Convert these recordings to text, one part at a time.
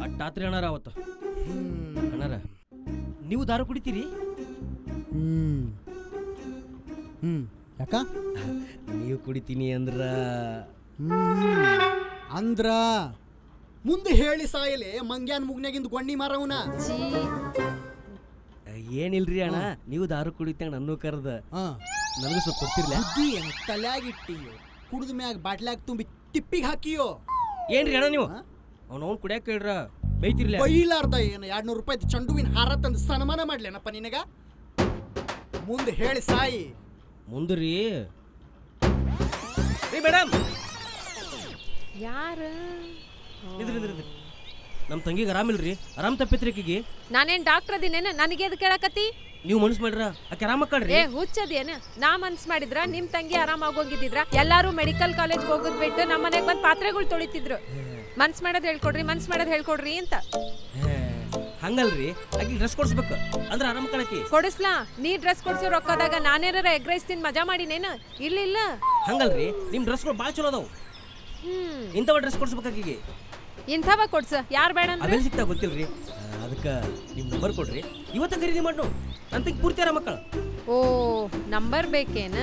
ಅಟ್ಟಾತ್ರಿ ಅಣ್ಣಾರ ಅವತ್ತು. ಅಣ್ಣಾರ ನೀವು ದಾರು ಕುಡಿತೀರಿ? ಯಾಕ ನೀವು ಕುಡಿತೀನಿ ಅಂದ್ರ ಮುಂದೆ ಹೇಳಿ ಸಾಯಲೆ ಮಂಗ್ಯಾನ್ ಮುಗ್ನಾಗಿಂದ ಗೊಂಡಿ ಮಾರವನ. ಏನಿಲ್ರಿ ಅಣ್ಣ, ನೀವು ದಾರು ಕುಡಿತಂಗ ನನ್ನೂ ಕರೆದ ನನಗೂ ಸ್ವಲ್ಪ ಕೊಡ್ತಿರ್ಲ? ಬುದ್ಧಿ ಏನು ತಲ್ಯಾಗಿಟ್ಟಿಯೋ, ಕುಡಿದ ಮ್ಯಾಗ ಬಾಟ್ಲಾಗ ತುಂಬಿ ತಿಪ್ಪಿಗೆ ಹಾಕಿಯೋ. ಏನ್ರಿ ಅಣ್ಣ ನೀವು ಅವ್ನು ಕುಡಿಯಾಕ ಹೇಳ್ರ ಬೈತಿರ್ಲ? ಬೈಲಾರ್ದ ಏನು 200 ರೂಪಾಯಿ ಚಂಡುವಿನ ಹಾರ ತಂದು ಸನ್ಮಾನ ಮಾಡ್ಲೇನಪ್ಪ ನಿನಗ? ಮುಂದೆ ಹೇಳಿ ಸಾಯಿ. ಮುಂದ್ರಿ ಮೇಡಮ್ ಯಾರು? ನಮ್ಮ ತಂಗಿಗೆ ಆರಾಮಿಲ್ರಿ, ಆರಾಮ್ ತಪ್ಪಿತ್ರಿಕಿಗೆ. ನಾನೇನ್ ಡಾಕ್ಟರ್ ಅದಿನೇನ? ನನಗೆ ಎದಕ್ಕೆ ಕೇಳಕತ್ತಿ? ನೀವು ಮನ್ಸ್ ಮಾಡ್ರ ಆಕೆ ಆರಾಮಕ್ಕಳ್ರಿ. ಏ ಹುಚ್ಚದೇನ? ನಾ ಮನ್ಸ್ ಮಾಡಿದ್ರ ನಿಮ್ ತಂಗಿ ಆರಾಮಾಗೋಗಿದ್ರ ಎಲ್ಲಾರು ಮೆಡಿಕಲ್ ಕಾಲೇಜ್ ಹೋಗೋದ್ ಬಿಟ್ಟು ನಮ್ಮ ಮನೆಗ್ ಬಂದ್ ಪಾತ್ರೆಗಳು ತೊಳಿತಿದ್ರು. ಮನ್ಸ್ ಮಾಡೋದ್ ಹೇಳ್ಕೊಡ್ರಿ ಅಂತ. ಹಂಗಲ್ರಿ, ಆಕಿ ಡ್ರೆಸ್ ಕೊಡ್ಸ್ಬೇಕು ಅಂದ್ರೆ ಆರಾಮ ಕಳಕಿ. ಕೊಡಿಸ್ಲಾ? ನೀ ಡ್ರೆಸ್ ಕೊಡ್ಸೋ ರೊಕ್ಕದಾಗ ನಾನೇನಾರ ಎಗ್ ರೈಸ್ ತಿಂದ್ ಮಜಾ ಮಾಡಿನೇನ? ಇಲ್ಲ. ಹಂಗಲ್ರಿ, ನಿಮ್ ಡ್ರೆಸ್ಗಳು ಭಾಳ ಚಲೋ ಅದಾವು. ಇಂಥವ ಡ್ರೆಸ್ ಕೊಡ್ಸ್ಬೇಕಾಕಿಗೆ. ಇಂಥವ ಕೊಡ್ಸ, ಯಾರು ಬೇಡ ಅಂದ್ರೆ? ಅವೆಲ್ಲ ಸಿಗ್ತಾ ಗೊತ್ತಿಲ್ರಿ, ಅದಕ್ಕೆ ನಿಮ್ ನಂಬರ್ ಕೊಡ್ರಿ, ಇವತ್ತ ಖರೀದಿ ಮಾಡು. ನಂತ ಪೂರ್ತಿ ಆರಾಮ ಮಕ್ಕಳ. ಓ, ನಂಬರ್ ಬೇಕೇನ?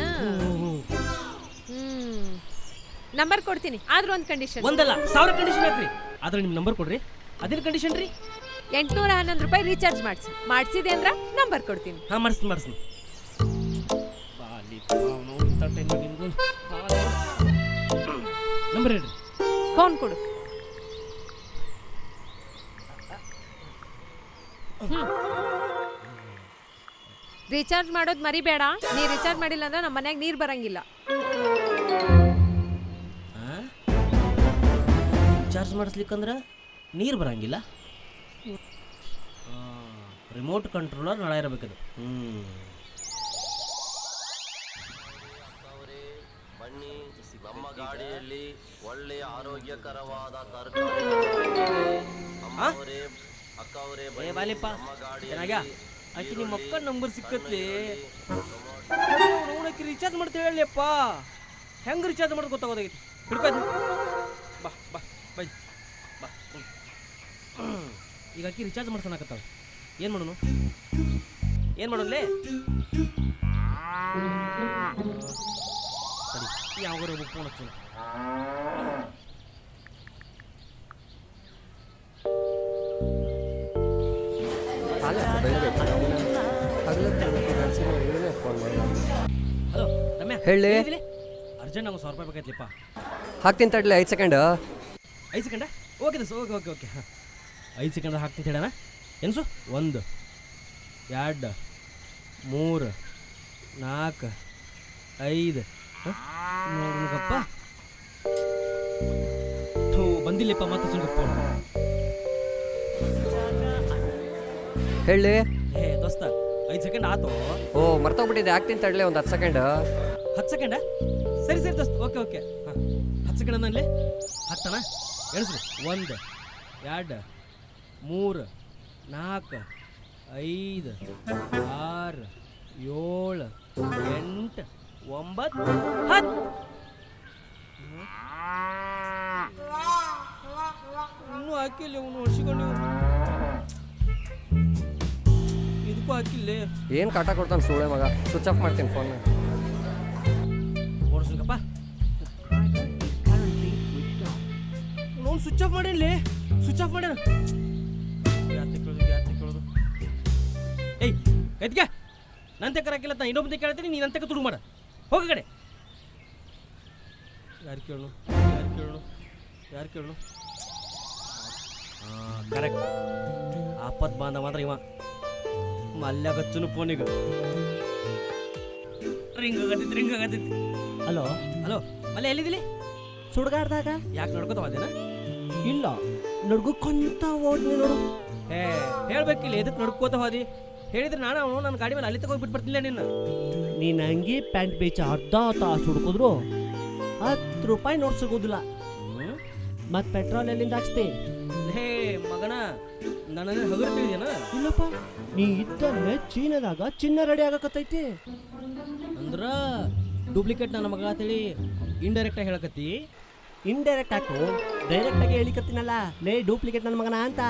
ನಂಬರ್ ಕೊಡ್ತೀನಿ, ಆದ್ರೂ ಒಂದ್ ಕಂಡೀಷನ್. ಒಂದಲ್ಲ 1000 ಕಂಡೀಷನ್ ಹಾಕ್ರಿ, ಆದ್ರೆ ನಿಮ್ ನಂಬರ್ ಕೊಡ್ರಿ. ಅದೇನ್ ಕಂಡೀಷನ್ ರೀ? 811 ರೂಪಾಯಿ ರೀಚಾರ್ಜ್ ಮಾಡ್ಸಿದೆ ಅಂದ್ರ ನಂಬರ್ ಕೊಡ್ತೀನಿ. ಹಾ, ಮಾಡಿಸ್ತೀನಿ. ನಂಬರ್ ಹೇಳ್ರಿ. ಫೋನ್ ಕೊಡು. ರೀಚಾರ್ಜ್ ಮಾಡೋದ್ ಮರಿಬೇಡ. ನೀ ರೀಚಾರ್ಜ್ ಮಾಡಿಲ್ಲ ಅಂದ್ರೆ ನಮ್ಮ ಮನ್ಯಾಗ ನೀರ್ ಬರಂಗಿಲ್ಲ. ಚಾರ್ಜ್ ಮಾಡಿಸ್ಲಿಕ್ಕಂದ್ರೆ ನೀರು ಬರಂಗಿಲ್ಲ. ರಿಮೋಟ್ ಕಂಟ್ರೋಲರ್ ನಾಳೆ ಇರಬೇಕದು. ಬನ್ನಿ, ನಮ್ಮ ಗಾಡಿಯಲ್ಲಿ ಒಳ್ಳೆಯ ಆರೋಗ್ಯಕರವಾದ ತರಕಾರಿ. ಬಾಲಿಪ್ಪ ಆಕಿ ನಿಮ್ಮ ಅಕ್ಕ ನಂಬರ್ ಸಿಕ್ಕತ್ಲಿ. ನೋಡಕ್ಕೆ ರೀಚಾರ್ಜ್ ಮಾಡ್ತೇವೆ ಹೇಳಿಯಪ್ಪ. ಹೆಂಗೆ ರೀಚಾರ್ಜ್ ಮಾಡೋದು ಗೊತ್ತಾಗೋದಾಗೈತಿ. ಹಿಡ್ಕೋದು ಬಾ ಬಾ ಬೈ ಬಾ. ಈಗ ಆಕಿ ರೀಚಾರ್ಜ್ ಮಾಡ್ಸೋಣಕತ್ತಾವ. ಏನು ಮಾಡೋಣಲೇ? ಸರಿ, ಯಾವಾಗಾರ ಒಬ್ಬ ಫೋನ್ ಹಚ್ಚೋಣ. ಹಲೋ ರಮ್ಯಾ, ಹೇಳಿ. ಅರ್ಜೆಂಟ್ ನಂಗೆ 100 ರೂಪಾಯಿ ಬೇಕಾಯ್ತಲಿಪ್ಪ. ಹಾಕ್ತೀನಿ ತಡ್ಲಿ, 5 ಸೆಕೆಂಡ್. 5 ಸೆಕೆಂಡ? ಓಕೆ ದೋಸ್ತ, ಓಕೆ 5 ಸೆಕೆಂಡ್ ಹಾಕ್ತೀನಿ ಹೇಳೋಣ. ಎನ್ಸು 1 2 3 4 5 ನೋಡಪ್ಪ. ಬಂದಿಲ್ಲಪ್ಪ ಮತ್ತೆ ಸುಂಗಪ್ಪ. ಹೇಳಿ. ದೋಸ್ತ 5 ಸೆಕೆಂಡ್ ಆತು. ಓ, ಮರ್ತೋಗ್ಬಿಟ್ಟಿದೆ. ಹಾಕ್ತೀನಿ ತಡ್ಲಿ, ಒಂದು 10 ಸೆಕೆಂಡ್. 10 ಸೆಕೆಂಡ? ಸರಿ ದೋಸ್ತ, ಓಕೆ ಹಾಂ 10 ಸೆಕೆಂಡ್ ಅಂದಲ್ಲಿ ಹಾಕ್ತಾನ. ಎಣಿಸ್ರಿ 1 2 3 4 5 6 7 8 9 10. ಇನ್ನೂ ಹಾಕಿಲ್ಲ ಇವನು ವರ್ಷಿಕೊಂಡು. ಇದಕ್ಕೂ ಹಾಕಿಲ್ಲ. ಏನು ಕಾಟ ಕೊಡ್ತಾನೆ ಸುಳ್ಳೆ ಮಗ. ಸ್ವಿಚ್ ಆಫ್ ಮಾಡ್ತೀನಿ ಫೋನ್. ಓಡಿಸ್ಲಿಕ್ಕಪ್ಪ. ಅವ್ನು ಸ್ವಿಚ್ ಆಫ್ ಮಾಡೇನ್ಲಿ. ಸ್ವಿಚ್ ಆಫ್ ಮಾಡ್ಯಾನ. ಯಾಕೆ ಕೇಳೋದು? ಏಯ್ ಎದ್ಗೆ, ನಂತೆ ಕರಾಕಿಲ್ಲ. ಇನ್ನೊಬ್ಬಂತೆ ಕೇಳ್ತೀನಿ, ನೀನು ಅಂತೆ ತುಡುಗು ಮಾಡ. ಹೋಗಿ ಕಡೆ. ಯಾರು ಕೇಳು? ಹಾಂ, ಕರೆಕ್ಟ್. ಆಪತ್ ಬಾಂಧ ಮಾತ್ರ ಇವ ಮಲ್ಯ ಗಚ್ಚನು ಫೋನಿಗೆ ರಿಂಗ್ ಆಗತ್ತೈತಿ. ಹಲೋ ಮಲ್ಯ, ಎಲ್ಲಿದ್ದಿಲಿ? ಸುಡ್ಗಾಡ್ದಾಗ. ಯಾಕೆ ನಡ್ಕೋತ ಹೋದೇನ? ಇಲ್ಲ, ನಡ್ಕೊಂತ ಹೋದ್ನಿ ನೋಡು. ಹೇಳ್ಬೇಕಿಲ್ಲ, ಎದಕ್ಕೆ ನಡ್ಕೋತ ಹೋದಿ? ಹೇಳಿದ್ರೆ ನಾನು ಅವನು ನನ್ನ ಗಾಡಿ ಮೇಲೆ ಅಲ್ಲಿ ತಗೊಂಡು ಬಿಟ್ಬಿಡ್ತಿಲ್ಲ ನಿನ್ನ. ನೀನು ಹಂಗೆ ಪ್ಯಾಂಟ್ ಬೇಚ ಅರ್ಧ ತಾಸು ಹುಡ್ಕಿದ್ರು 10 ರೂಪಾಯಿ ನೋಟ್ ಸಿಗೋದಿಲ್ಲ. ಮತ್ತು ಪೆಟ್ರೋಲ್ ಎಲ್ಲಿಂದ ಹಾಕ್ಸ್ತಿ? ಹೇ ಮಗನ, ನನ್ನ ಹಗರು ತಿಳಿದೇನ? ಇಲ್ಲಪ್ಪ, ನೀ ಇದ್ದಲ್ಲೇ ಚೀನಾದಾಗ ಚಿನ್ನ ರೆಡಿ ಆಗಕತ್ತೈತಿ. ಅಂದ್ರ ಡೂಪ್ಲಿಕೇಟ್ ನನ್ನ ಮಗ ಅಂತೇಳಿ ಇಂಡೈರೆಕ್ಟಾಗಿ ಹೇಳಕತ್ತಿ. ಇಂಡೈರೆಕ್ಟ್ ಹಾಕು ಡೈರೆಕ್ಟ್ ಆಗಿ ಹೇಳಿಕತ್ತೀನಲ್ಲ ಲೇ ಡೂಪ್ಲಿಕೇಟ್ ನನ್ನ ಮಗನ ಅಂತ.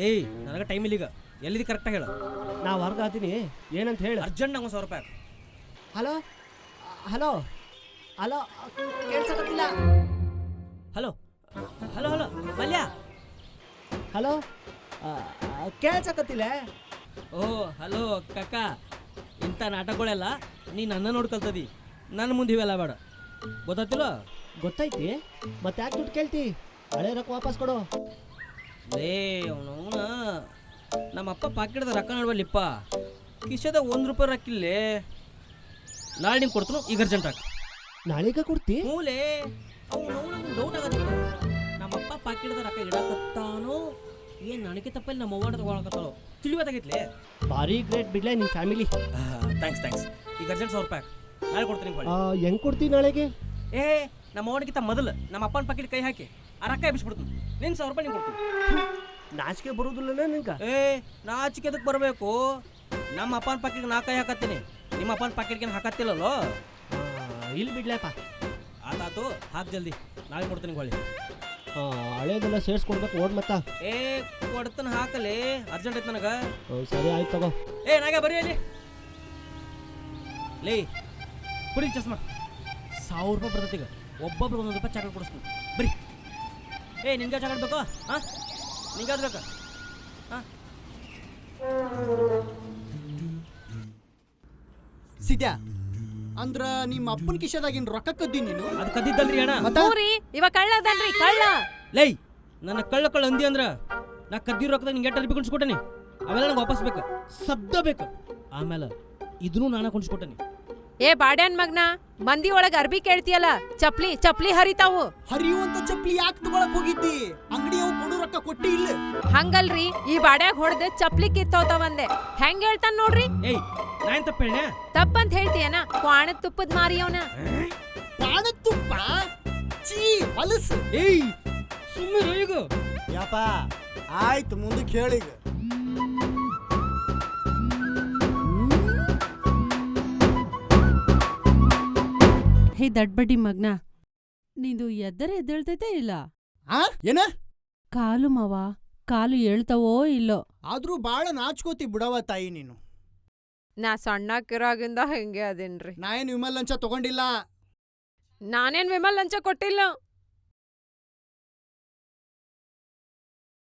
ಏಯ್ ನನಗೆ ಟೈಮ್ ಇಲ್ಲ ಈಗ, ಎಲ್ಲಿದೆ ಕರೆಕ್ಟಾಗಿ ಹೇಳು. ನಾ ಹೊರ್ಗ ಹತ್ತೀನಿ, ಏನಂತ ಹೇಳು. ಅರ್ಜೆಂಟ್ ನಂಗೆ 1,000 ರೂಪಾಯಿ. ಹಲೋ ಹಲೋ ಹಲೋ ಕೇಳ್ಸಕತ್ತಿಲ್ಲ. Hello hello hello Mallya. Hello ಕೇಳ್ಸಕತ್ತಿಲ್ಲ. ಓ ಹಲೋ ಕಾಕ, ಇಂಥ ನಾಟಕಗಳೆಲ್ಲ ನೀ ನನ್ನ ನೋಡ್ಕೊಳ್ತದಿ, ನನ್ನ ಮುಂದೆ ಇವೆಲ್ಲ ಬೇಡ, ಗೊತ್ತಾತಿಲ್ಲ? ಗೊತ್ತೈತಿ, ಮತ್ತೆ ಯಾಕೆ ದುಡ್ಡು ಕೇಳ್ತಿ? ಹಳೆ ರೊಕ್ಕ ವಾಪಸ್ ಕೊಡು. ಲೇ ಅವನವನ ನಮ್ಮಪ್ಪ ಪಾಕಿಡ್ದ ರೊಕ್ಕ ನೋಡ್ಬಲ್ಲಿಪ್ಪ, ಕಿಶೆದ 1 ರೂಪಾಯಿ ರೊಕ್ಕಿಲ್ಲೇ. ನಾಳೆ ನಿಂಗೆ ಕೊಡ್ತು, ಈಗ ಅರ್ಜೆಂಟ್ ಹಾಕಿ. ನಾಳೆಗ ಕೊಡ್ತಿ? ಮೂಲೆ ಅವನವನ ಡೌಟ್ ಆಗತ್ತಿಲ್ಲ, ನಮ್ಮಪ್ಪ ಪಾಕಿಡ್ದ ರೊಕ್ಕ ಇಡಕತ್ತಾನೋ ಏನು ನನಗೆ ತಪ್ಪಲ್ಲಿ ನಮ್ಮ ಅವ್ವಾಡ ತಗೊಳಕತ್ತಾಳೋ ತಿಳಿಯೋದಾಗೈತ್ಲೆ. ಭಾರಿ ಗ್ರೇಟ್ ಬಿಡ್ಲೆ ನಿನ್ನ ಫ್ಯಾಮಿಲಿ. ಥ್ಯಾಂಕ್ಸ್. ಈಗ ಅರ್ಜೆಂಟ್ 1,000 ರೂಪಾಯಿ ನಾಳೆ ಕೊಡ್ತೀನಿ. ಹೆಂಗ್ ಕೊಡ್ತಿ ನಾಳೆಗೆ? ಏ ನಮ್ಮ ಅವ್ವನಿಗಿಂತ ಮೊದಲು ನಮ್ಮ ಅಪ್ಪನ ಪಾಕಿಟ್ ಕೈ ಹಾಕಿ ಆ ರೊಕ್ಕ ಎಬ್ಬಿಸ್ಬಿಡ್ತೀನಿ. ನಿನ್ನ 1,000 ರೂಪಾಯಿ ನಿಂಗೆ ಕೊಡ್ತೀನಿ. ನಾಚಿಕೆ ಬರೋದಿಲ್ಲ ನಿನ್ಗ? ಏ ನಾಚಿಕೆ ಅದಕ್ಕೆ ಬರಬೇಕು, ನಮ್ಮ ಅಪ್ಪನ ಪಾಕಿಟ್ಗೆ ನಾ ಕೈ ಹಾಕತ್ತೀನಿ, ನಿಮ್ಮ ಅಪ್ಪನ ಪಾಕಿಟ್ಗೆ ಹಾಕತ್ತಿಲ್ಲಲ್ಲೋ. ಇಲ್ಲಿ ಬಿಡ್ಲಪ್ಪ. ಆತಾತು, ಹಾಕ್ ಜಲ್ದಿ, ನಾಳೆ ಕೊಡ್ತೀನಿ ಹೊಳ್ಳಿ. ಹಳೇದೆಲ್ಲ ಸೇರ್ಸ್ಕೊಡ್ಬೇಕು ಓಡ್ ಮತ್ತ. ಏ ಕೊಡ್ತಾನೆ ಹಾಕಲಿ, ಅರ್ಜೆಂಟ್ ಐತೆ ನನಗೆ. ಸರಿ ಆಯ್ತು ತಗೋ. ಏ ನಾಗೆ ಬರೀ ಅಲ್ಲಿ ಲೇ ಕುಡಿ ಚಸ್ಮಾ 1,000 ರೂಪಾಯಿ ಬರ್ತೈತಿ. ಈಗ ಒಬ್ಬೊಬ್ರು 1,000 ರೂಪಾಯಿ ಚಾಕ್ಲೇಟ್ ಕೊಡಿಸ್ತೀನಿ ಬರೀ. ಏ ನಿನ್ಗೆ ಚಾಕ್ಲೇಟ್ ಬೇಕು? ಹಾಂ ನಿಂಗೆ ಅದು ಬೇಕಾ? ಹಾಂ ಸಿದ್ಯಾ ಅಂದ್ರ ನಿಮ್ಮ ಅಪ್ಪನ ಕಿಶದಾಗಿನ ರೊಕ್ಕ ಕದ್ದಿ ನೀನು? ಅದು ಕದ್ದಿದ್ದಲ್ರಿ ಅಣ್ಣ. ಊರಿ ಇವ ಕಳ್ಳದನ್ರಿ ಕಳ್ಳ. ಲೈ ನನ್ನ ಕಳ್ಳ ಅಂದಿ ಅಂದ್ರ ನಾ ಕದ್ದಿ ರೊಕ್ಕದಾಗ ನಿಂಗೆ 8 ಅರ್ಬಿ ಕುಣಿಸ್ಕೊಟ್ಟನಿ, ಅವೆಲ್ಲ ನಂಗೆ ವಾಪಸ್ ಬೇಕು, ಸದ್ದ ಬೇಕು. ಆಮೇಲೆ ಇದನ್ನು ನಾನು ಕುಣಿಸ್ಕೊಟ್ಟನಿ. ಏ ಬಾಡ್ಯಾನ್ ಮಗ್ನ, ಮಂದಿ ಒಳಗ ಅರ್ಬಿ ಕೇಳ್ತಿಯಲ್ಲ, ಚಪ್ಲಿ ಹರಿತಾವು. ಹರಿಯುವಂತ ಚಪ್ಲಿ ಯಾಕೆ ತಗೊಳಕ್ ಹೋಗಿದ್ದಿ? ಅಂಗಡಿಯವ್ ಕೊಡು ರೊಕ್ಕ ಕೊಟ್ಟಿ ಇಲ್ಲ? ಹಂಗಲ್ರಿ, ಈ ಬಾಡ್ಯಾಗ ಹೊಡೆದ ಚಪ್ಲಿ ಕಿತ್ತೋತಾವಂದೆ. ಹೆಂಗ್ ಹೇಳ್ತಾನ ನೋಡ್ರಿ. ಏಯ್ ನಾ ಏನ್ ತಪ್ಪು ಹೇಳ? ತಪ್ಪಂತ ಹೇಳ್ತೀಯನ? ಕ್ವಾಣದ ತುಪ್ಪದ ಮಾರಿಯವನ. ಪಾಣ ತುಪ್ಪ ಚೀ ಹೊಲಸು. ಏಯ್ ಸುಮ್ಮನೆ ಈಗ ಯಪ್ಪ ಆಯ್ತು, ಮುಂದಕ್ಕೆ ಹೇಳಿಗ. ಹೇ ದಡ್ಬಡ್ಡಿ ಮಗ್ನ, ನಿಂದು ಎದ್ದರೆ ಎದ್ದೇಳ್ತೈತೆ ಇಲ್ಲ? ಏನ ಕಾಲು ಮವ, ಕಾಲು ಏಳ್ತವೋ ಇಲ್ಲೋ? ಆದ್ರೂ ಬಾಳ ನಾಚ್ಕೋತಿ ಬಿಡವ ತಾಯಿ ನೀನು. ನಾ ಸಣ್ಣಕ್ಕಿರಾಗಿಂದ ಹೆಂಗೆ ಅದೇನ್ರಿ. ನಾ ಏನ್ ವಿಮಲ್ ಲಂಚ ತಗೊಂಡಿಲ್ಲ. ನಾನೇನ್ ವಿಮಲ್ ಲಂಚ ಕೊಟ್ಟಿಲ್ಲ.